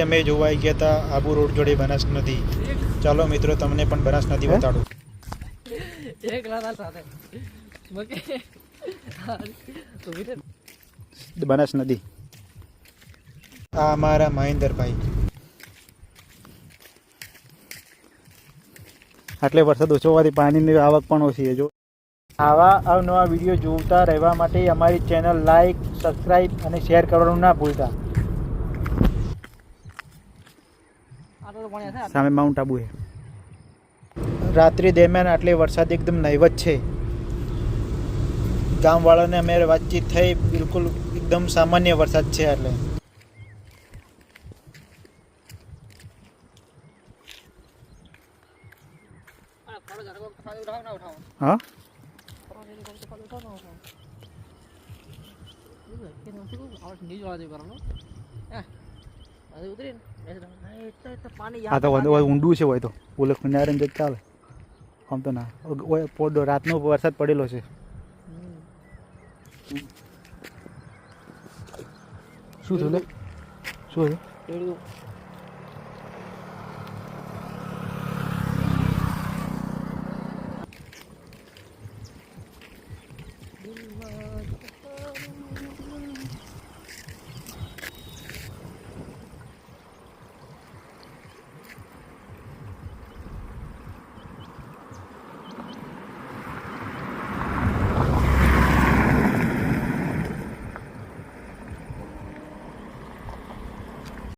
અમે જોવા ગયા હતા આબુ રોડ જોડે બનાસ નદી. ચાલો મિત્રો તમને પણ બનાસ નદી બતાડું. બનાસ નદી. આ અમારા મહેન્દ્રભાઈ. આટલે વરસાદ ઓછો હોવાથી પાણીની આવક પણ ઓછી છે. જો આવા અવનવા વિડીયો જોતા રહેવા માટે અમારી ચેનલ લાઈક, સબસ્ક્રાઈબ અને શેર કરવાનું ના ભૂલતા. સામે માઉન્ટ આબુ છે. રાત્રિ દરમિયાન આટલે વરસાદ એકદમ નહીવત છે. ગામવાળાને અમે વાતચીત થઈ, બિલકુલ એકદમ સામાન્ય વરસાદ છે. એટલે હા આ તો ઊંડું છે. હોય તો ઓલે ખુનારે જ ચાલે. આમ તો ના પોડો રાતનો વરસાદ પડેલો છે. શું થયું? શું થયું?